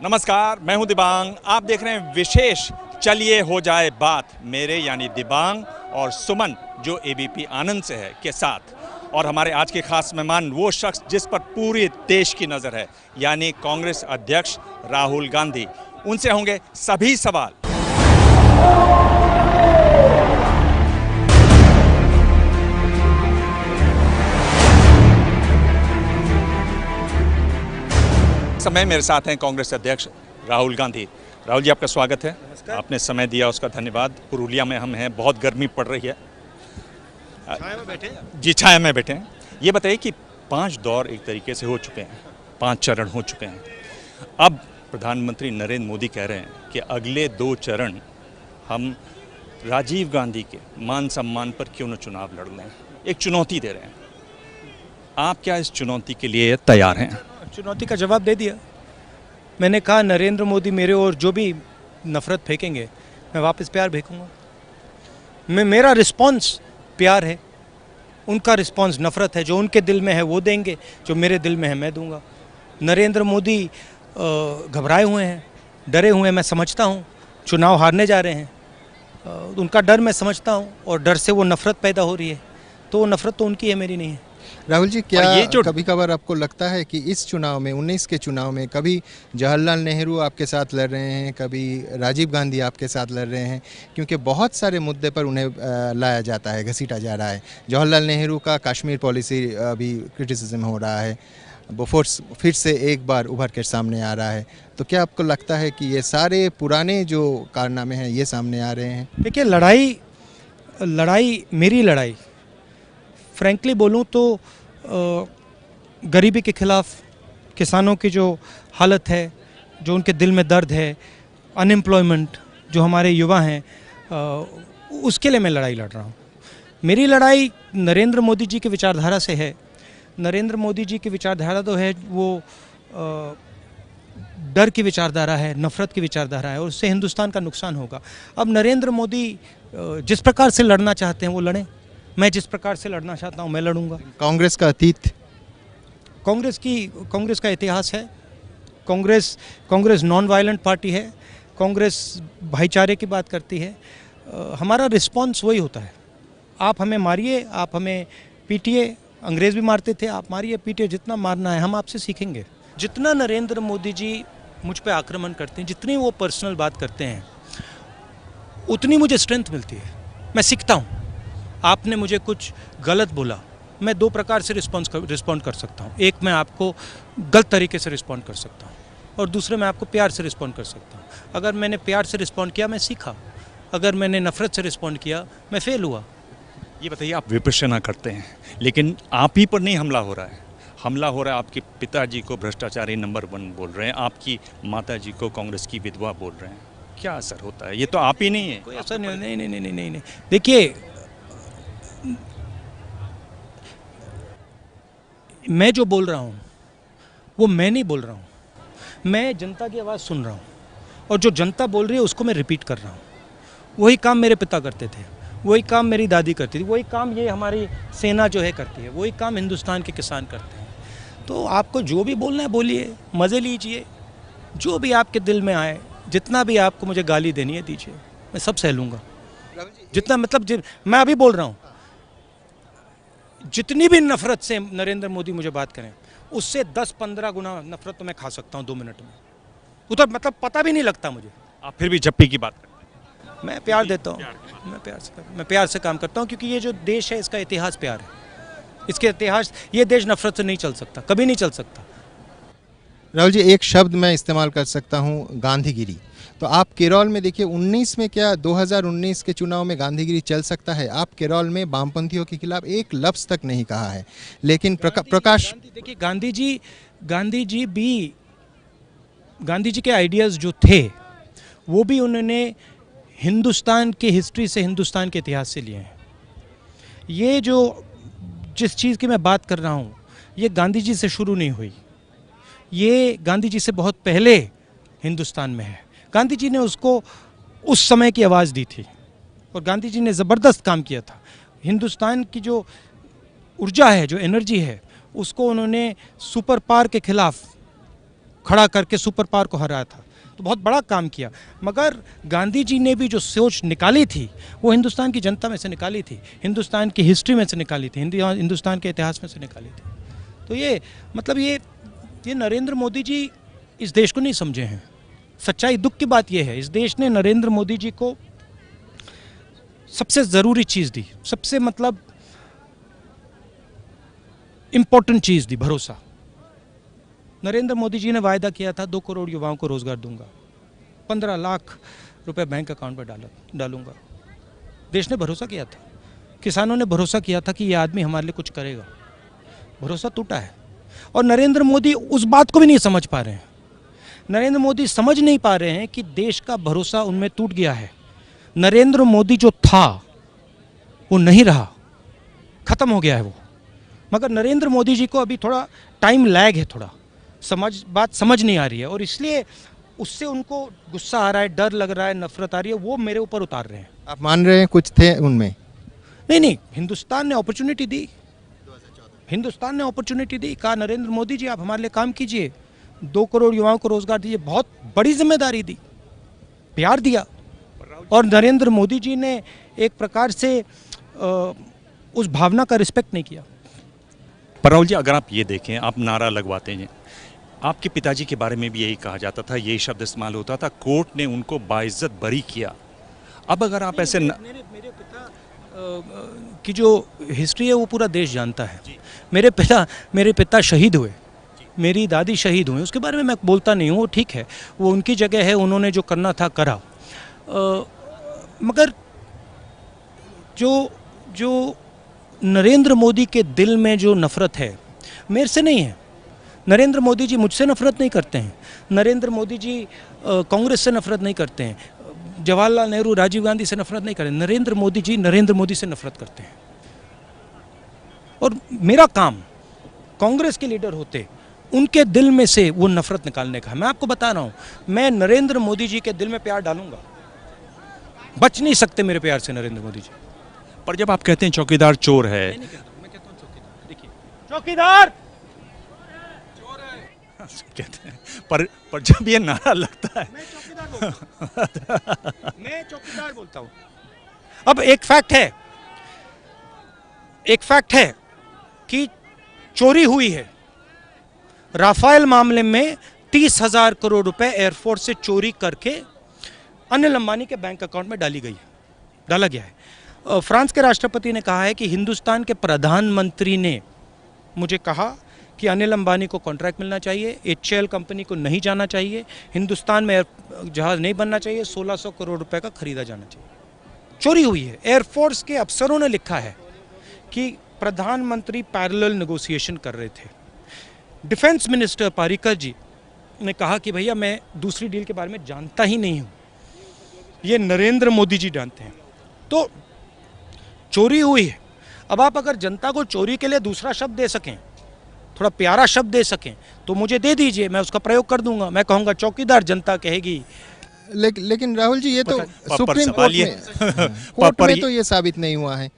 नमस्कार, मैं हूं दिबांग। आप देख रहे हैं विशेष चलिए हो जाए बात मेरे यानी दिबांग और सुमन जो एबीपी आनंद से है के साथ। और हमारे आज के खास मेहमान वो शख्स जिस पर पूरे देश की नज़र है यानी कांग्रेस अध्यक्ष राहुल गांधी। उनसे होंगे सभी सवाल। समय मेरे साथ हैं कांग्रेस अध्यक्ष राहुल गांधी। राहुल जी, आपका स्वागत है। आपने समय दिया उसका धन्यवाद। पुरुलिया में हम हैं, बहुत गर्मी पड़ रही है। छाया में बैठे जी, छाया में बैठे हैं। ये बताइए कि 5 दौर एक तरीके से हो चुके हैं, 5 चरण हो चुके हैं। अब प्रधानमंत्री नरेंद्र मोदी कह रहे हैं कि अगले 2 चरण हम राजीव गांधी के मान सम्मान पर क्यों न चुनाव लड़ लें, एक चुनौती दे रहे हैं। आप क्या इस चुनौती के लिए तैयार हैं? चुनौती का जवाब दे दिया। मैंने कहा नरेंद्र मोदी मेरे और जो भी नफरत फेंकेंगे मैं वापस प्यार फेंकूंगा। मेरा रिस्पांस प्यार है, उनका रिस्पांस नफरत है। जो उनके दिल में है वो देंगे, जो मेरे दिल में है मैं दूंगा। नरेंद्र मोदी घबराए हुए हैं, डरे हुए हैं, मैं समझता हूँ। चुनाव हारने जा रहे हैं, उनका डर मैं समझता हूँ और डर से वो नफरत पैदा हो रही है। तो वो नफरत तो उनकी है, मेरी नहीं है। राहुल जी, क्या कभी कभार आपको लगता है कि इस चुनाव में 19 के चुनाव में कभी जवाहरलाल नेहरू आपके साथ लड़ रहे हैं, कभी राजीव गांधी आपके साथ लड़ रहे हैं, क्योंकि बहुत सारे मुद्दे पर उन्हें लाया जाता है, घसीटा जा रहा है। जवाहरलाल नेहरू का कश्मीर पॉलिसी अभी क्रिटिसिज्म हो रहा है, बोफोर्स फिर से एक बार उभर कर सामने आ रहा है। तो क्या आपको लगता है कि ये सारे पुराने जो कारनामे हैं ये सामने आ रहे हैं? देखिए, मेरी लड़ाई फ्रैंकली बोलूं तो गरीबी के खिलाफ, किसानों की जो हालत है, जो उनके दिल में दर्द है, अनएम्प्लॉयमेंट जो हमारे युवा हैं, उसके लिए मैं लड़ाई लड़ रहा हूँ। मेरी लड़ाई नरेंद्र मोदी जी की विचारधारा से है। नरेंद्र मोदी जी की विचारधारा तो है वो डर की विचारधारा है, नफरत की विचारधारा है, और उससे हिंदुस्तान का नुकसान होगा। अब नरेंद्र मोदी जिस प्रकार से लड़ना चाहते हैं वो लड़ें, मैं जिस प्रकार से लड़ना चाहता हूं मैं लड़ूंगा। कांग्रेस का अतीत, कांग्रेस का इतिहास है। कांग्रेस नॉन वायलेंट पार्टी है। कांग्रेस भाईचारे की बात करती है। हमारा रिस्पांस वही होता है। आप हमें मारिए, आप हमें पीटिए। अंग्रेज़ भी मारते थे, आप मारिए पीटिए, जितना मारना है हम आपसे सीखेंगे। जितना नरेंद्र मोदी जी मुझ पे आक्रमण करते हैं, जितनी वो पर्सनल बात करते हैं, उतनी मुझे स्ट्रेंथ मिलती है। मैं सीखता हूँ। आपने मुझे कुछ गलत बोला, मैं 2 प्रकार से रिस्पॉन्ड कर सकता हूँ। एक, मैं आपको गलत तरीके से रिस्पॉन्ड कर सकता हूँ, और दूसरे, मैं आपको प्यार से रिस्पॉन्ड कर सकता हूँ। अगर मैंने प्यार से रिस्पॉन्ड किया, मैं सीखा। अगर मैंने नफरत से रिस्पॉन्ड किया, मैं फेल हुआ। ये बताइए, आप विपश्यना करते हैं लेकिन आप ही पर नहीं हमला हो रहा है। हमला हो रहा है आपके पिताजी को भ्रष्टाचारी नंबर 1 बोल रहे हैं, आपकी माताजी को कांग्रेस की विधवा बोल रहे हैं। क्या असर होता है? ये तो आप ही नहीं है। कोई असर नहीं। देखिए, मैं जो बोल रहा हूँ वो मैं नहीं बोल रहा हूँ, मैं जनता की आवाज़ सुन रहा हूँ, और जो जनता बोल रही है उसको मैं रिपीट कर रहा हूँ। वही काम मेरे पिता करते थे, वही काम मेरी दादी करती थी, वही काम ये हमारी सेना जो है करती है, वही काम हिंदुस्तान के किसान करते हैं। तो आपको जो भी बोलना है बोलिए, मज़े लीजिए, जो भी आपके दिल में आए, जितना भी आपको मुझे गाली देनी है दीजिए, मैं सब सह लूँगा। जितना मतलब मैं अभी बोल रहा हूँ, जितनी भी नफरत से नरेंद्र मोदी मुझे बात करें, उससे 10-15 गुना नफरत तो मैं खा सकता हूँ 2 मिनट में। वो तो मतलब पता भी नहीं लगता मुझे। आप फिर भी जप्पी की बात करते हैं। मैं प्यार देता हूँ, मैं प्यार से काम करता हूँ, क्योंकि ये जो देश है इसका इतिहास प्यार है। इसके इतिहास, ये देश नफरत से नहीं चल सकता, कभी नहीं चल सकता। राहुल जी, एक शब्द मैं इस्तेमाल कर सकता हूँ, गांधीगिरी। तो आप केरल में देखिए, 19 में क्या 2019 के चुनाव में गांधीगिरी चल सकता है? आप केरल में वामपंथियों के खिलाफ एक लफ्ज़ तक नहीं कहा है, लेकिन प्रकाश, देखिए, गांधी जी के आइडियाज़ जो थे वो भी उन्होंने हिंदुस्तान की हिस्ट्री से, हिंदुस्तान के इतिहास से लिए हैं। ये जिस चीज़ की मैं बात कर रहा हूँ, ये गांधी जी से शुरू नहीं हुई, ये गांधी जी से बहुत पहले हिंदुस्तान में है। गांधी जी ने उसको उस समय की आवाज़ दी थी, और गांधी जी ने ज़बरदस्त काम किया था। हिंदुस्तान की जो ऊर्जा है, जो एनर्जी है, उसको उन्होंने सुपर पावर के खिलाफ खड़ा करके सुपर पावर को हराया था, तो बहुत बड़ा काम किया। मगर गांधी जी ने भी जो सोच निकाली थी वो हिंदुस्तान की जनता में से निकाली थी, हिंदुस्तान की हिस्ट्री में से निकाली थी, हिंदुस्तान के इतिहास में से निकाली थी। तो ये मतलब ये नरेंद्र मोदी जी इस देश को नहीं समझे हैं। सच्चाई, दुख की बात यह है, इस देश ने नरेंद्र मोदी जी को सबसे ज़रूरी चीज़ दी, सबसे मतलब इम्पोर्टेंट चीज़ दी, भरोसा। नरेंद्र मोदी जी ने वायदा किया था 2 करोड़ युवाओं को रोज़गार दूंगा, 15 लाख रुपए बैंक अकाउंट पर डालूंगा। देश ने भरोसा किया था, किसानों ने भरोसा किया था कि ये आदमी हमारे लिए कुछ करेगा। भरोसा टूटा है और नरेंद्र मोदी उस बात को भी नहीं समझ पा रहे हैं। नरेंद्र मोदी समझ नहीं पा रहे हैं कि देश का भरोसा उनमें टूट गया है। नरेंद्र मोदी जो था वो नहीं रहा, ख़त्म हो गया है वो। मगर नरेंद्र मोदी जी को अभी थोड़ा टाइम लैग है, थोड़ा बात समझ नहीं आ रही है और इसलिए उससे उनको गुस्सा आ रहा है, डर लग रहा है, नफरत आ रही है, वो मेरे ऊपर उतार रहे हैं। आप मान रहे हैं कुछ थे उनमें? नहीं, हिंदुस्तान ने अपॉर्चुनिटी दी, हिंदुस्तान ने अपॉर्चुनिटी दी, कहा नरेंद्र मोदी जी आप हमारे लिए काम कीजिए, 2 करोड़ युवाओं को रोजगार दीजिए, बहुत बड़ी जिम्मेदारी दी, प्यार दिया। और नरेंद्र मोदी जी ने एक प्रकार से उस भावना का रिस्पेक्ट नहीं किया। पर राहुल जी, अगर आप ये देखें, आप नारा लगवाते हैं, आपके पिताजी के बारे में भी यही कहा जाता था, यही शब्द इस्तेमाल होता था, कोर्ट ने उनको बाइज्जत बरी किया। अब अगर आप ऐसे मेरे पिता की जो हिस्ट्री है वो पूरा देश जानता है। मेरे पिता शहीद हुए, मेरी दादी शहीद हुई, उसके बारे में मैं बोलता नहीं हूँ, वो ठीक है, वो उनकी जगह है, उन्होंने जो करना था करा। मगर जो नरेंद्र मोदी के दिल में जो नफ़रत है, मेरे से नहीं है। नरेंद्र मोदी जी मुझसे नफ़रत नहीं करते हैं, नरेंद्र मोदी जी कांग्रेस से नफ़रत नहीं करते हैं, जवाहरलाल नेहरू, राजीव गांधी से नफ़रत नहीं करते। नरेंद्र मोदी जी नरेंद्र मोदी से नफ़रत करते हैं। और मेरा काम कांग्रेस के लीडर होते उनके दिल में से वो नफ़रत निकालने का। मैं आपको बता रहा हूँ, मैं नरेंद्र मोदी जी के दिल में प्यार डालूंगा, बच नहीं सकते मेरे प्यार से नरेंद्र मोदी जी। पर जब आप कहते हैं चौकीदार चोर है, मैं कहता हूँ चौकीदार, देखिए चौकीदार कहते हैं, पर जब ये नारा लगता है, मैं चौकीदार बोलता हूँ। अब एक फैक्ट है कि चोरी हुई है। राफेल मामले में 30,000 करोड़ रुपए एयरफोर्स से चोरी करके अनिल अंबानी के बैंक अकाउंट में डाला गया है। फ्रांस के राष्ट्रपति ने कहा है कि हिंदुस्तान के प्रधानमंत्री ने मुझे कहा कि अनिल अंबानी को कॉन्ट्रैक्ट मिलना चाहिए, HAL कंपनी को नहीं जाना चाहिए, हिंदुस्तान में जहाज नहीं बनना चाहिए, 1600 करोड़ रुपए का खरीदा जाना चाहिए। चोरी हुई है। एयरफोर्स के अफसरों ने लिखा है कि प्रधानमंत्री पैरेलल नेगोशिएशन कर रहे थे। डिफेंस मिनिस्टर पारिकर जी ने कहा कि भैया मैं दूसरी डील के बारे में जानता ही नहीं हूँ, ये नरेंद्र मोदी जी जानते हैं। तो चोरी हुई है। अब आप अगर जनता को चोरी के लिए दूसरा शब्द दे सकें, थोड़ा प्यारा शब्द दे सकें, तो मुझे दे दीजिए, मैं उसका प्रयोग कर दूंगा। मैं कहूँगा चौकीदार, जनता कहेगी। लेकिन राहुल जी, ये तो सुप्रीम कोर्ट में तो ये साबित नहीं हुआ है।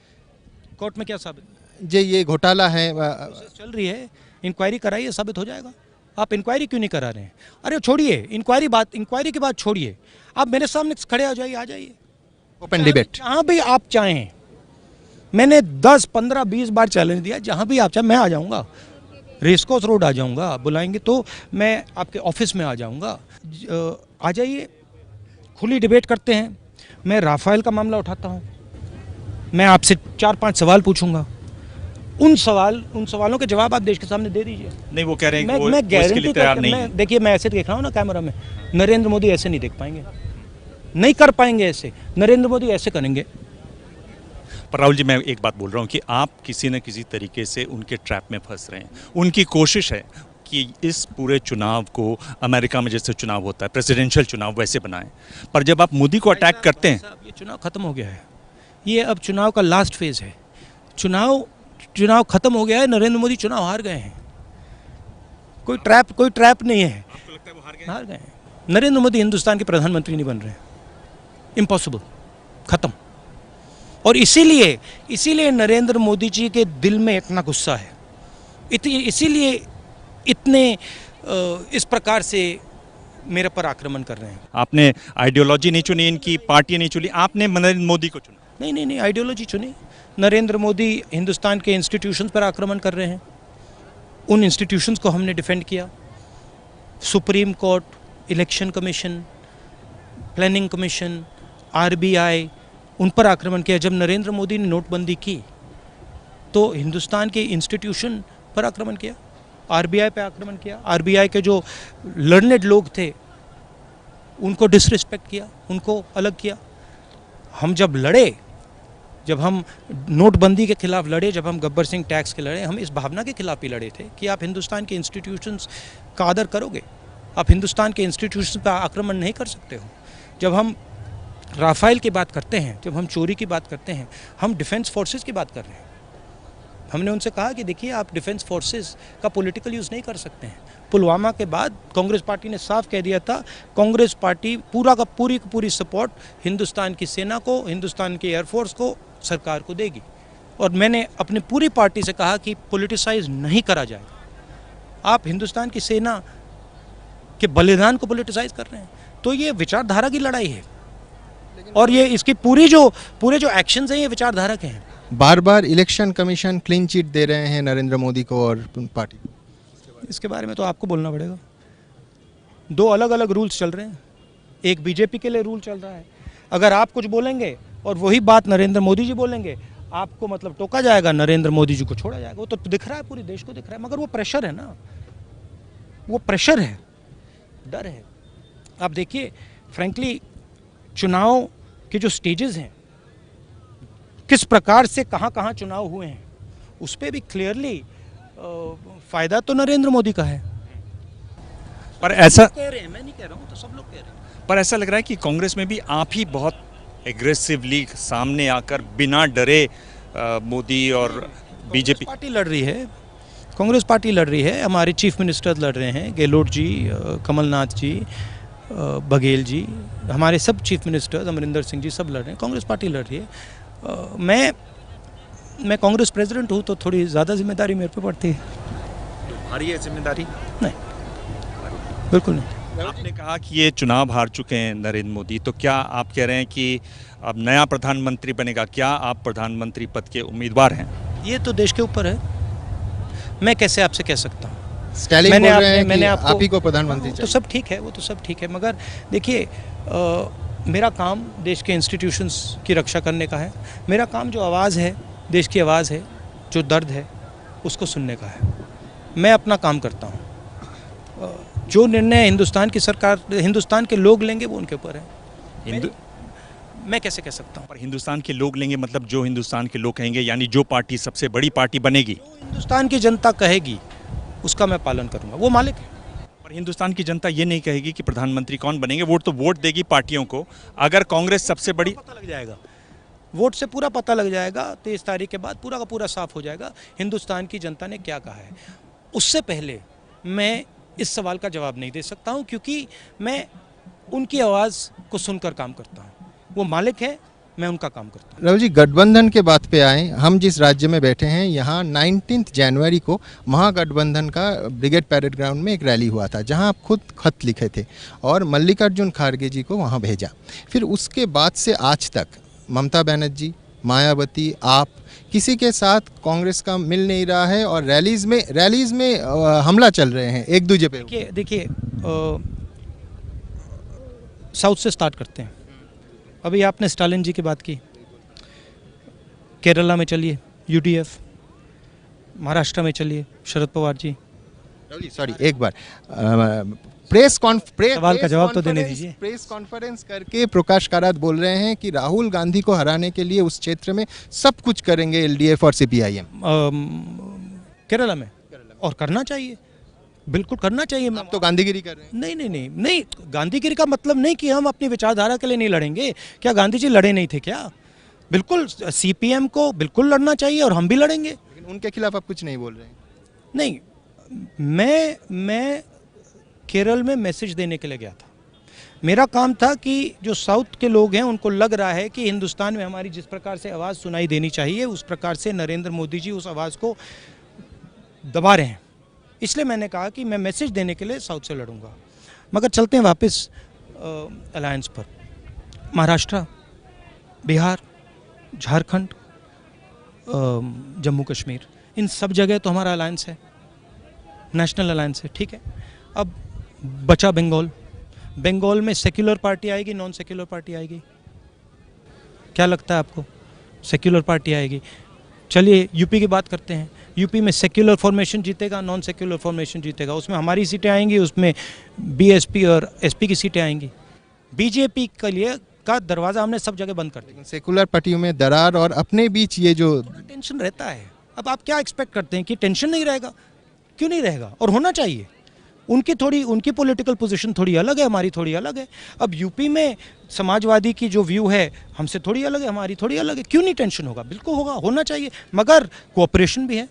कोर्ट में क्या साबित? ये घोटाला है, चल रही है, इंक्वायरी कराइए, साबित हो जाएगा। आप इंक्वायरी क्यों नहीं करा रहे हैं? अरे छोड़िए इंक्वायरी की बात छोड़िए, आप मेरे सामने खड़े आ जाइए, ओपन डिबेट, जहाँ भी आप चाहें। मैंने 10, 15, 20 बार चैलेंज दिया, जहाँ भी आप चाहें मैं आ जाऊँगा, रेसकोर्स रोड आ जाऊँगा, आप बुलाएंगे तो मैं आपके ऑफिस में आ जाऊँगा। आ जाइए, खुली डिबेट करते हैं। मैं राफेल का मामला उठाता हूँ, मैं आपसे 4-5 सवाल पूछूंगा, उन सवालों के जवाब आप देश के सामने दे दीजिए। नहीं, वो कह रहे हैं कि मैं वो इसके लिए तैयार नहीं है। देखिए, मैं ऐसे देख रहा हूँ ना कैमरा में, नरेंद्र मोदी ऐसे नहीं देख पाएंगे, नहीं कर पाएंगे ऐसे। नरेंद्र मोदी ऐसे करेंगे। पर राहुल जी, मैं एक बात बोल रहा हूँ कि आप किसी न किसी तरीके से उनके ट्रैप में फंस रहे हैं। उनकी कोशिश है कि इस पूरे चुनाव को अमेरिका में जैसे चुनाव होता है, प्रेसिडेंशियल चुनाव, वैसे बनाएं। पर जब आप मोदी को अटैक करते हैं, ये चुनाव खत्म हो गया है, ये अब चुनाव का लास्ट फेज है। चुनाव खत्म हो गया है, नरेंद्र मोदी चुनाव हार गए हैं। कोई ट्रैप नहीं है। आपको लगता है वो हार गए हैं? नरेंद्र मोदी हिंदुस्तान के प्रधानमंत्री नहीं बन रहे, इम्पॉसिबल, खत्म। और इसीलिए नरेंद्र मोदी जी के दिल में इतना गुस्सा है, इसीलिए इतने इस प्रकार से मेरे पर आक्रमण कर रहे हैं। आपने आइडियोलॉजी नहीं चुनी, इनकी पार्टी नहीं चुनी, आपने नरेंद्र मोदी को चुना। नहीं, आइडियोलॉजी चुनी। नरेंद्र मोदी हिंदुस्तान के इंस्टीट्यूशंस पर आक्रमण कर रहे हैं, उन इंस्टीट्यूशंस को हमने डिफेंड किया। Supreme court, election commission, planning commission, RBI, उन पर आक्रमण किया। जब नरेंद्र मोदी ने नोटबंदी की तो हिंदुस्तान के इंस्टीट्यूशन पर आक्रमण किया, आरबीआई पे आक्रमण किया। आरबीआई के जो लर्नेड लोग थे उनको डिसरिस्पेक्ट किया, उनको अलग किया। हम जब लड़े, जब हम नोटबंदी के खिलाफ लड़े, जब हम गब्बर सिंह टैक्स के लड़े, हम इस भावना के खिलाफ ही लड़े थे कि आप हिंदुस्तान के इंस्टीट्यूशंस का आदर करोगे, आप हिंदुस्तान के इंस्टीट्यूशन पर आक्रमण नहीं कर सकते हो। जब हम राफेल की बात करते हैं, जब हम चोरी की बात करते हैं, हम डिफेंस फोर्सेस की बात कर रहे हैं। हमने उनसे कहा कि देखिए, आप डिफेंस फोर्सेस का पॉलिटिकल यूज़ नहीं कर सकते हैं। पुलवामा के बाद कांग्रेस पार्टी ने साफ कह दिया था, कांग्रेस पार्टी पूरी की पूरी सपोर्ट हिंदुस्तान की सेना को, हिंदुस्तान के एयरफोर्स को, सरकार को देगी। और मैंने अपनी पूरी पार्टी से कहा कि पॉलिटिसाइज नहीं करा जाएगा। आप हिंदुस्तान की सेना के बलिदान को पॉलिटिसाइज कर रहे हैं, तो ये विचारधारा की लड़ाई है। और ये इसकी पूरे जो एक्शंस हैं ये विचारधारा के हैं। बार बार इलेक्शन कमीशन क्लीन चिट दे रहे हैं नरेंद्र मोदी को और पार्टी को। इसके बारे में तो आपको बोलना पड़ेगा। दो अलग अलग रूल्स चल रहे हैं। एक बीजेपी के लिए रूल चल रहा है, अगर आप कुछ बोलेंगे और वही बात नरेंद्र मोदी जी बोलेंगे, आपको मतलब टोका जाएगा, नरेंद्र मोदी जी को छोड़ा जाएगा। वो तो दिख रहा है, पूरे देश को दिख रहा है। मगर वो प्रेशर है ना, वो प्रेशर है, डर है। आप देखिए, फ्रैंकली चुनाव के जो स्टेजेस हैं, किस प्रकार से कहाँ चुनाव हुए हैं, उस पर भी क्लियरली फायदा तो नरेंद्र मोदी का है। पर ऐसा कह रहे हैं, मैं नहीं कह रहा हूँ, तो सब लोग कह रहे हैं। पर ऐसा लग रहा है कि कांग्रेस में भी आप ही बहुत एग्रेसिवली सामने आकर बिना डरे मोदी और बीजेपी पार्टी लड़ रही है, कांग्रेस पार्टी लड़ रही है। हमारे चीफ मिनिस्टर लड़ रहे हैं, गहलोत जी, कमलनाथ जी, बघेल जी, हमारे सब चीफ मिनिस्टर्स, अमरिंदर सिंह जी, सब लड़ रहे हैं। कांग्रेस पार्टी लड़ रही है। मैं कांग्रेस प्रेसिडेंट हूँ, तो थोड़ी ज़्यादा जिम्मेदारी मेरे पे पड़ती है। तो भारी है जिम्मेदारी? नहीं, बिल्कुल नहीं। आपने कहा कि ये चुनाव हार चुके हैं नरेंद्र मोदी, तो क्या आप कह रहे हैं कि अब नया प्रधानमंत्री बनेगा? क्या आप प्रधानमंत्री पद के उम्मीदवार हैं? ये तो देश के ऊपर है, मैं कैसे आपसे कह सकता हूँ। स्टैलिन बोल रहे हैं कि आप ही को प्रधानमंत्री तो सब ठीक है, वो तो सब ठीक है। मगर देखिए, मेरा काम देश के इंस्टीट्यूशंस की रक्षा करने का है। मेरा काम जो आवाज़ है, देश की आवाज़ है, जो दर्द है, उसको सुनने का है। मैं अपना काम करता हूँ। जो निर्णय हिंदुस्तान की सरकार, हिंदुस्तान के लोग लेंगे, वो उनके ऊपर है। मैं कैसे कह सकता हूँ? पर हिंदुस्तान के लोग लेंगे मतलब जो हिंदुस्तान के लोग कहेंगे, यानी जो पार्टी सबसे बड़ी पार्टी बनेगी, जो हिंदुस्तान की जनता कहेगी, उसका मैं पालन करूँगा। वो मालिक है। पर हिंदुस्तान की जनता ये नहीं कहेगी कि प्रधानमंत्री कौन बनेंगे। वोट तो वोट देगी पार्टियों को। अगर कांग्रेस सबसे बड़ी, पता लग जाएगा, वोट से पूरा पता लग जाएगा। 23 तारीख के बाद पूरा का पूरा साफ हो जाएगा हिंदुस्तान की जनता ने क्या कहा है। उससे पहले मैं इस सवाल का जवाब नहीं दे सकता हूं, क्योंकि मैं उनकी आवाज़ को सुनकर काम करता हूं। वो मालिक है, मैं उनका काम करता हूं। राहुल जी, गठबंधन के बात पे आए। हम जिस राज्य में बैठे हैं, यहाँ 19 जनवरी को महागठबंधन का ब्रिगेड पैरेड ग्राउंड में एक रैली हुआ था, जहाँ आप खुद खत लिखे थे और मल्लिकार्जुन खड़गे जी को वहाँ भेजा। फिर उसके बाद से आज तक ममता बनर्जी, मायावती, आप किसी के साथ कांग्रेस का मिल नहीं रहा है और रैलीज में हमला चल रहे हैं एक दूसरे पे। देखिए, साउथ से स्टार्ट करते हैं। अभी आपने स्टालिन जी की बात की, केरला में चलिए यूडीएफ, महाराष्ट्र में चलिए शरद पवार जी। सॉरी, एक बार सवाल का जवाब तो देने दीजिए। प्रेस कॉन्फ्रेंस करके प्रकाश कारात बोल रहे हैं कि राहुल गांधी को हराने के लिए उस क्षेत्र में सब कुछ करेंगे एलडीएफ और सीपीआईएम। केरला में, और करना चाहिए, बिल्कुल करना चाहिए। आप तो गांधीगिरी कर रहे हैं। नहीं, गांधीगिरी का मतलब नहीं कि हम अपनी विचारधारा के लिए नहीं लड़ेंगे। क्या गांधी जी लड़े नहीं थे क्या? बिल्कुल, सीपीएम को बिल्कुल लड़ना चाहिए और हम भी लड़ेंगे। लेकिन उनके खिलाफ आप कुछ नहीं बोल रहे हैं। नहीं, मैं केरल में मैसेज देने के लिए गया था। मेरा काम था कि जो साउथ के लोग हैं उनको लग रहा है कि हिंदुस्तान में हमारी जिस प्रकार से आवाज़ सुनाई देनी चाहिए, उस प्रकार से नरेंद्र मोदी जी उस आवाज़ को दबा रहे हैं। इसलिए मैंने कहा कि मैं मैसेज देने के लिए साउथ से लड़ूंगा। मगर चलते हैं वापस अलायंस पर। महाराष्ट्र, बिहार, झारखंड, जम्मू कश्मीर, इन सब जगह तो हमारा अलायंस है, नेशनल अलायंस है, ठीक है। अब बचा बंगाल। बंगाल में सेक्युलर पार्टी आएगी, नॉन सेक्युलर पार्टी आएगी? क्या लगता है आपको? सेक्युलर पार्टी आएगी। चलिए यूपी की बात करते हैं। यूपी में सेक्युलर फॉर्मेशन जीतेगा, नॉन सेक्युलर फॉर्मेशन जीतेगा। उसमें हमारी सीटें आएंगी, उसमें बीएसपी और एसपी की सीटें आएंगी। बीजेपी के लिए का दरवाज़ा हमने सब जगह बंद कर दिया। सेकुलर पार्टियों में दरार और अपने बीच ये जो टेंशन रहता है। अब आप क्या एक्सपेक्ट करते हैं कि टेंशन नहीं रहेगा? क्यों नहीं रहेगा? और होना चाहिए। उनकी पॉलिटिकल पोजीशन थोड़ी अलग है, हमारी थोड़ी अलग है। अब यूपी में समाजवादी की जो व्यू है हमसे थोड़ी अलग है, हमारी थोड़ी अलग है। क्यों नहीं टेंशन होगा? बिल्कुल होगा, होना चाहिए। मगर कोऑपरेशन भी है।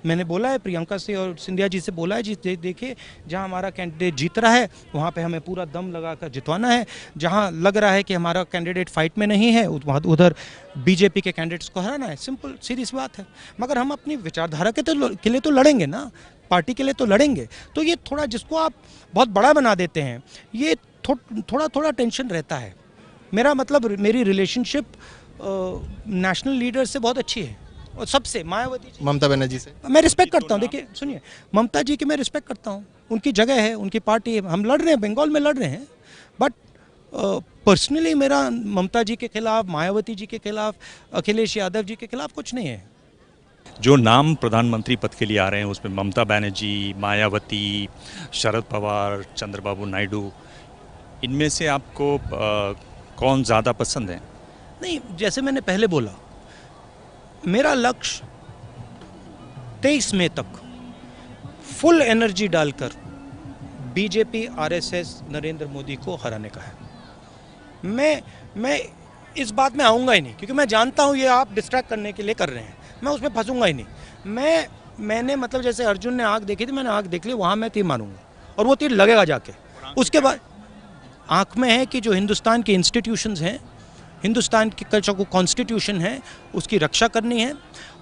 मैंने बोला है, प्रियंका से और सिंधिया जी से बोला है, जी देखिए जहां हमारा कैंडिडेट जीत रहा है वहां पे हमें पूरा दम लगाकर जितवाना है। जहां लग रहा है कि हमारा कैंडिडेट फाइट में नहीं है उधर बीजेपी के कैंडिडेट्स को हराना है। सिंपल सीधी सी बात है। मगर हम अपनी विचारधारा के लिए तो लड़ेंगे ना, पार्टी के लिए तो लड़ेंगे। तो ये थोड़ा जिसको आप बहुत बड़ा बना देते हैं, ये थोड़ा टेंशन रहता है। मेरा मतलब मेरी रिलेशनशिप नेशनल लीडर से बहुत अच्छी है, और सबसे, मायावती जी, ममता बनर्जी से मैं रिस्पेक्ट करता हूँ। देखिए सुनिए, ममता जी की मैं रिस्पेक्ट करता हूँ, उनकी जगह है, उनकी पार्टी है, हम लड़ रहे हैं, बंगाल में लड़ रहे हैं। बट पर्सनली मेरा ममता जी के खिलाफ, मायावती जी के खिलाफ, अखिलेश यादव जी के खिलाफ कुछ नहीं है। जो नाम प्रधानमंत्री पद के लिए आ रहे हैं उसमें ममता बनर्जी, मायावती, शरद पवार, चंद्रबाबू नायडू, इनमें से आपको कौन ज़्यादा पसंद है? नहीं, जैसे मैंने पहले बोला, मेरा लक्ष्य 23 मई तक फुल एनर्जी डालकर बीजेपी, आरएसएस, नरेंद्र मोदी को हराने का है। मैं इस बात में आऊँगा ही नहीं, क्योंकि मैं जानता हूँ ये आप डिस्ट्रैक्ट करने के लिए कर रहे हैं। मैं उसमें फंसूंगा ही नहीं। मैंने मतलब जैसे अर्जुन ने आग देखी थी, मैंने आग देख ली, वहाँ मैं तीर मारूंगा और वो तीर लगेगा जाके। उसके बाद आँख में है कि जो हिंदुस्तान के इंस्टीट्यूशंस हैं, हिंदुस्तान की कल्चर को कॉन्स्टिट्यूशन है, उसकी रक्षा करनी है।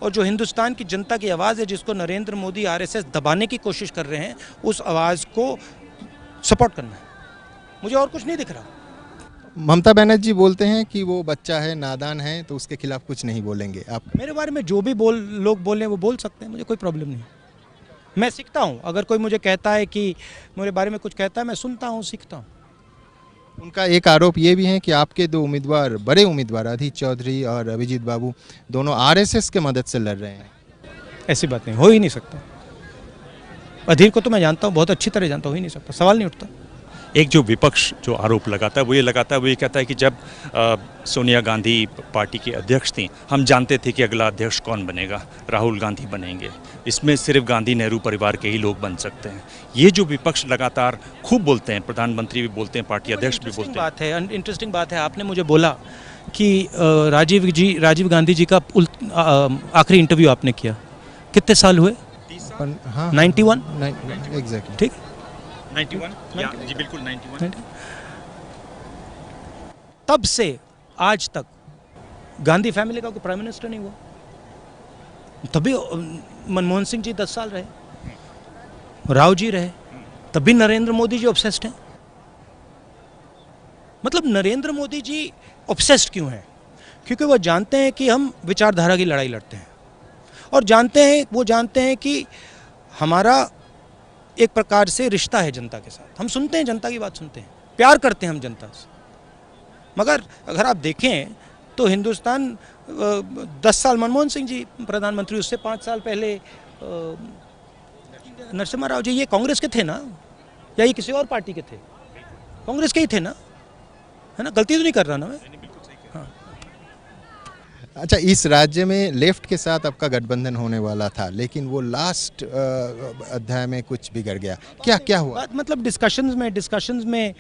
और जो हिंदुस्तान की जनता की आवाज़ है, जिसको नरेंद्र मोदी, आरएसएस दबाने की कोशिश कर रहे हैं, उस आवाज़ को सपोर्ट करना है। मुझे और कुछ नहीं दिख रहा। ममता बनर्जी बोलते हैं कि वो बच्चा है, नादान है, तो उसके खिलाफ कुछ नहीं बोलेंगे। आप मेरे बारे में जो भी लोग बोल रहे हैं वो बोल सकते हैं, मुझे कोई प्रॉब्लम नहीं। मैं सीखता हूँ। अगर कोई मुझे कहता है कि मेरे बारे में कुछ कहता है, मैं सुनता हूँ, सीखता हूँ। उनका एक आरोप ये भी है कि आपके दो उम्मीदवार, बड़े उम्मीदवार अधीर चौधरी और अभिजीत बाबू, दोनों आरएसएस के मदद से लड़ रहे हैं। ऐसी बात नहीं, हो ही नहीं सकता। अधीर को तो मैं जानता हूँ, बहुत अच्छी तरह जानता हूँ, हो ही नहीं सकता, सवाल नहीं उठता। एक जो विपक्ष जो आरोप लगाता है वो ये कहता है कि जब सोनिया गांधी पार्टी की अध्यक्ष थी, हम जानते थे कि अगला अध्यक्ष कौन बनेगा, राहुल गांधी बनेंगे, इसमें सिर्फ गांधी नेहरू परिवार के ही लोग बन सकते हैं। ये जो विपक्ष लगातार खूब बोलते हैं, प्रधानमंत्री भी बोलते हैं, पार्टी अध्यक्ष भी बोलते हैं। इंटरेस्टिंग बात है, आपने मुझे बोला कि राजीव गांधी जी का आखिरी इंटरव्यू आपने किया, कितने साल हुए? 91 एग्जैक्टली, ठीक, 91 जी, बिल्कुल 91। तब से आज तक गांधी फैमिली का कोई प्राइम मिनिस्टर नहीं हुआ। तभी मनमोहन सिंह जी 10 साल रहे, राव जी रहे, तभी नरेंद्र मोदी जी ऑब्सेस्ड हैं। मतलब नरेंद्र मोदी जी ऑब्सेस्ड क्यों हैं? क्योंकि वो जानते हैं कि हम विचारधारा की लड़ाई लड़ते हैं, और वो जानते हैं कि हमारा एक प्रकार से रिश्ता है जनता के साथ। हम सुनते हैं, जनता की बात सुनते हैं, प्यार करते हैं हम जनता से। मगर अगर आप देखें तो हिंदुस्तान 10 साल मनमोहन सिंह जी प्रधानमंत्री, उससे 5 साल पहले नरसिम्हा राव जी, ये कांग्रेस के थे ना, या ये किसी और पार्टी के थे? कांग्रेस के ही थे ना, है ना? गलती तो नहीं कर रहा ना मैं? अच्छा, इस राज्य में लेफ्ट के साथ आपका गठबंधन होने वाला था, लेकिन वो लास्ट अध्याय में कुछ बिगड़ गया। क्या हुआ? मतलब डिस्कशंस में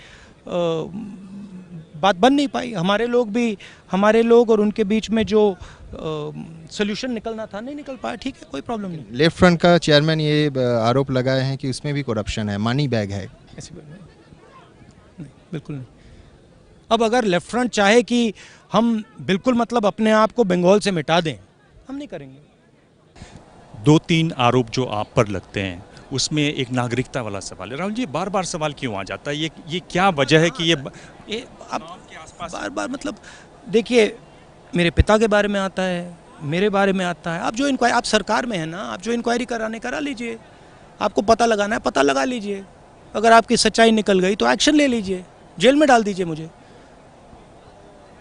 बात बन नहीं पाई। हमारे लोग और उनके बीच में जो सोल्यूशन निकलना था, नहीं निकल पाया। ठीक है, कोई प्रॉब्लम नहीं। लेफ्ट फ्रंट का चेयरमैन ये आरोप लगाए हैं कि उसमें भी करप्शन है, मनी बैग है। ऐसी बात नहीं, बिल्कुल नहीं। अब अगर लेफ्ट फ्रंट चाहे कि हम बिल्कुल मतलब अपने आप को बंगाल से मिटा दें, हम नहीं करेंगे। दो तीन आरोप जो आप पर लगते हैं उसमें एक नागरिकता वाला सवाल है। राहुल जी, बार बार सवाल क्यों आ जाता है? ये क्या वजह है कि ये अब बार बार मतलब देखिए, मेरे पिता के बारे में आता है, मेरे बारे में आता है। आप जो इंक्वायरी, आप सरकार में है ना, आप जो इंक्वायरी कराने करा लीजिए। आपको पता लगाना है, पता लगा लीजिए। अगर आपकी सच्चाई निकल गई तो एक्शन ले लीजिए, जेल में डाल दीजिए मुझे,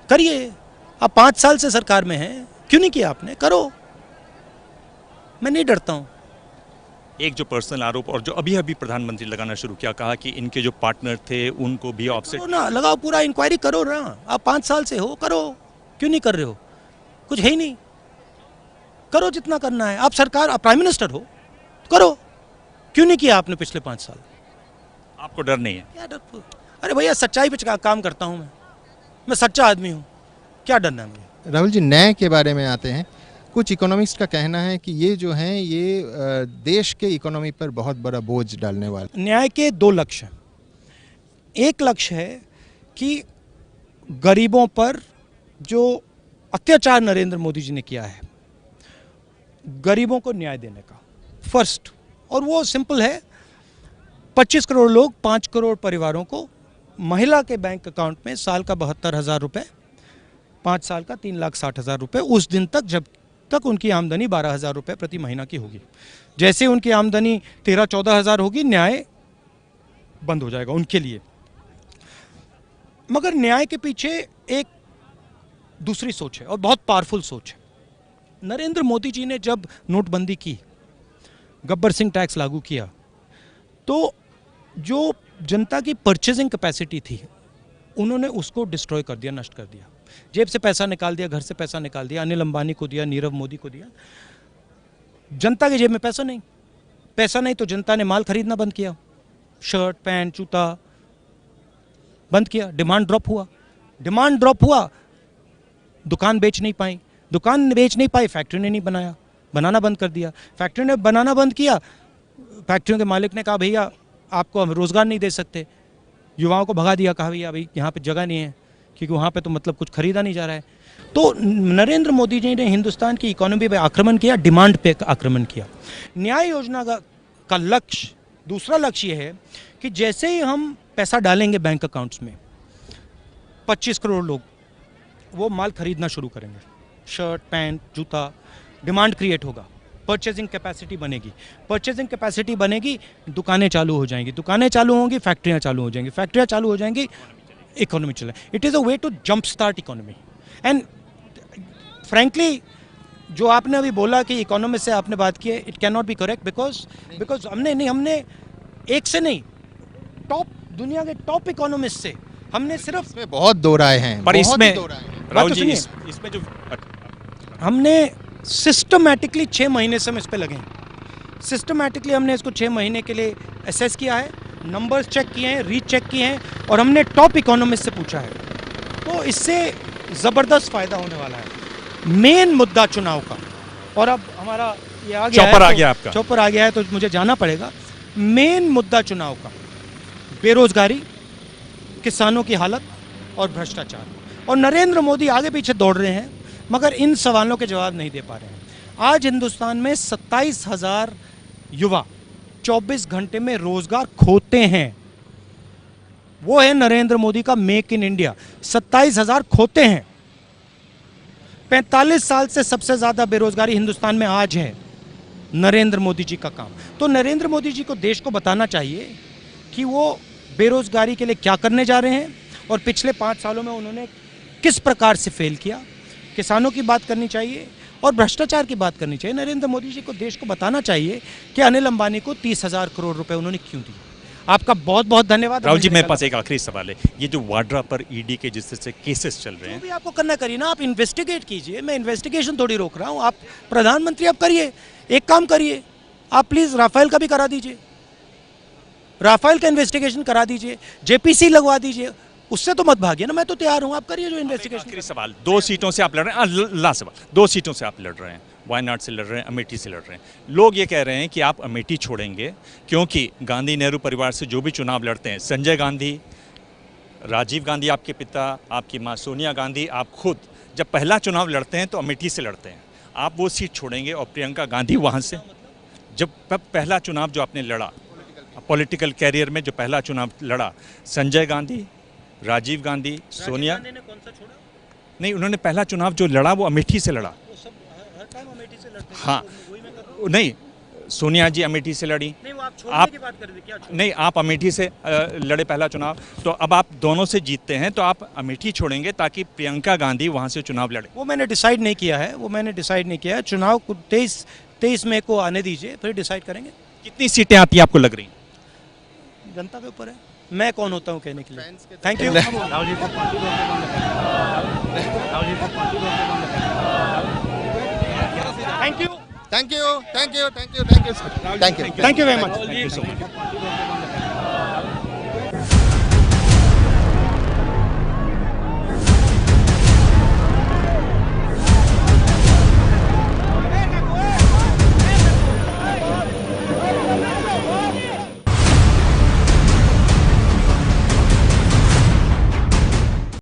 करिए। आप 5 साल से सरकार में हैं, क्यों नहीं किया आपने? करो, मैं नहीं डरता हूँ। एक जो पर्सनल आरोप और जो अभी अभी प्रधानमंत्री लगाना शुरू किया, कहा कि इनके जो पार्टनर थे उनको भी ऑफसेट ना लगाओ, पूरा इंक्वायरी करो ना। आप 5 साल से हो, करो, क्यों नहीं कर रहे हो? कुछ है ही नहीं, करो जितना करना है। आप सरकार, आप प्राइम मिनिस्टर हो, करो, क्यों नहीं किया आपने पिछले 5 साल? आपको डर नहीं है? क्या डर? अरे भैया, सच्चाई पे काम करता हूँ मैं सच्चा आदमी हूँ, क्या डरना है मुझे? राहुल जी, न्याय के बारे में आते हैं। कुछ इकोनॉमिस्ट का कहना है कि ये जो है ये देश के इकोनॉमी पर बहुत बड़ा बोझ डालने वाला। न्याय के 2 लक्ष्य हैं। एक लक्ष्य है कि गरीबों पर जो अत्याचार नरेंद्र मोदी जी ने किया है, गरीबों को न्याय देने का फर्स्ट, और वो सिंपल है। 25 करोड़ लोग, 5 करोड़ परिवारों को महिला के बैंक अकाउंट में साल का 72,000 रुपये, 5 साल का 3,60,000 रुपये, उस दिन तक जब तक उनकी आमदनी 12,000 रुपये प्रति महीना की होगी। जैसे उनकी आमदनी 13-14,000 होगी, न्याय बंद हो जाएगा उनके लिए। मगर न्याय के पीछे एक दूसरी सोच है, और बहुत पावरफुल सोच है। नरेंद्र मोदी जी ने जब नोटबंदी की, गब्बर सिंह टैक्स लागू किया, तो जो जनता की परचेजिंग कैपेसिटी थी, उन्होंने उसको डिस्ट्रॉय कर दिया, नष्ट कर दिया। जेब से पैसा निकाल दिया, घर से पैसा निकाल दिया, अनिल अंबानी को दिया, नीरव मोदी को दिया। जनता के जेब में पैसा नहीं तो जनता ने माल खरीदना बंद किया, शर्ट, पैंट, जूता बंद किया। डिमांड ड्रॉप हुआ, दुकान बेच नहीं पाई, फैक्ट्री ने नहीं बनाना बंद कर दिया। फैक्ट्री ने बनाना बंद किया, फैक्ट्रियों के मालिक ने कहा भैया आपको हम रोज़गार नहीं दे सकते, युवाओं को भगा दिया, कहा भैया भाई यहाँ पे जगह नहीं है, क्योंकि वहाँ पे तो मतलब कुछ खरीदा नहीं जा रहा है। तो नरेंद्र मोदी जी ने हिंदुस्तान की इकोनॉमी पे आक्रमण किया, डिमांड पे आक्रमण किया। न्याय योजना का लक्ष्य, दूसरा लक्ष्य ये है कि जैसे ही हम पैसा डालेंगे बैंक अकाउंट्स में, 25 करोड़ लोग वो माल खरीदना शुरू करेंगे, शर्ट, पैंट, जूता, डिमांड क्रिएट होगा, परचेजिंग कैपेसिटी बनेगी, दुकानें चालू हो जाएंगी, फैक्ट्रियाँ चालू हो जाएंगी, इकोनॉमी चले। It is a way to jump start economy. And frankly, जो आपने अभी बोला कि इकोनॉमी से आपने बात की है, it can not be correct, because हमने एक से नहीं, दुनिया के टॉप इकोनॉमिस्ट से हमने सिर्फ बहुत दो राय हैं, पर इसमें राहुल जी, सुनिए। इसमें जो हमने सिस्टमैटिकली 6 महीने से हम इस पे लगे हैं। सिस्टमैटिकली हमने इसको 6 महीने के लिए असेस किया है, नंबर्स चेक किए हैं, रीचेक किए हैं, और हमने टॉप इकोनॉमिस्ट से पूछा है। तो इससे ज़बरदस्त फ़ायदा होने वाला है। मेन मुद्दा चुनाव का, और अब हमारा ये आ गया, चौपर आ गया है तो मुझे जाना पड़ेगा। मेन मुद्दा चुनाव का बेरोजगारी, किसानों की हालत और भ्रष्टाचार। और नरेंद्र मोदी आगे पीछे दौड़ रहे हैं, मगर इन सवालों के जवाब नहीं दे पा रहे हैं। आज हिंदुस्तान में 27,000 युवा 24 घंटे में रोजगार खोते हैं। वो है नरेंद्र मोदी का मेक इन इंडिया। 27,000 खोते हैं। 45 साल से सबसे ज्यादा बेरोजगारी हिंदुस्तान में आज है, नरेंद्र मोदी जी का काम। तो नरेंद्र मोदी जी को देश को बताना चाहिए कि वो बेरोजगारी के लिए क्या करने जा रहे हैं, और पिछले 5 सालों में उन्होंने किस प्रकार से फेल किया। किसानों की बात करनी चाहिए और भ्रष्टाचार की बात करनी चाहिए। नरेंद्र मोदी जी को देश को बताना चाहिए कि अनिल अंबानी को 30,000 करोड़ रुपए उन्होंने क्यों दिए। आपका बहुत बहुत धन्यवाद। राहुल जी, मेरे पास एक आखिरी सवाल है। ये जो वाड्रा पर ईडी के जिस तरह से केसेस चल रहे हैं, जो भी आपको करना करिए ना, आप इन्वेस्टिगेट कीजिए। मैं इन्वेस्टिगेशन थोड़ी रोक रहा हूँ। आप प्रधानमंत्री आप करिए, एक काम करिए, आप प्लीज राफेल का भी करा दीजिए, राफेल का इन्वेस्टिगेशन करा दीजिए, जेपीसी लगवा दीजिए, उससे तो मत भागिए ना। मैं तो तैयार हूँ, आप करिए जो इन्वेस्टिगेशन। आखिरी सवाल, 2 सीटों से आप लड़ रहे हैं, लास्ट सवाल, 2 सीटों से आप लड़ रहे हैं, वायनाड से लड़ रहे हैं, अमेठी से लड़ रहे हैं। लोग ये कह रहे हैं कि आप अमेठी छोड़ेंगे क्योंकि गांधी नेहरू परिवार से जो भी चुनाव लड़ते हैं, संजय गांधी, राजीव गांधी आपके पिता, आपकी माँ सोनिया गांधी, आप खुद जब पहला चुनाव लड़ते हैं तो अमेठी से लड़ते हैं, आप वो सीट छोड़ेंगे और प्रियंका गांधी वहाँ से, जब पहला चुनाव जो आपने लड़ा पॉलिटिकल कैरियर में, जो पहला चुनाव लड़ा, संजय गांधी, राजीव गांधी, सोनिया ने कौन सा छोड़ा? नहीं, उन्होंने पहला चुनाव जो लड़ा वो अमेठी से लड़ा। वो सब हर टाइम अमेठी से लड़ते हैं। हाँ, वही मैं कर रहा हूँ। नहीं, सोनिया जी अमेठी से लड़ी। नहीं, वो आप छोड़ने की बात कर रहे थे क्या? नहीं, आप अमेठी से लड़े पहला चुनाव, तो अब आप दोनों से जीतते हैं तो आप अमेठी छोड़ेंगे ताकि प्रियंका गांधी वहाँ से चुनाव लड़े। वो मैंने डिसाइड नहीं किया है, वो मैंने डिसाइड नहीं किया है। चुनाव को 23 मई को आने दीजिए, फिर डिसाइड करेंगे। कितनी सीटें आती हैं आपको लग रही हैं? जनता के ऊपर है, मैं कौन होता हूँ कहने के लिए। Thank you. Thank you, thank you, thank you, thank you, thank you, thank you, thank you very much. Thank you so much.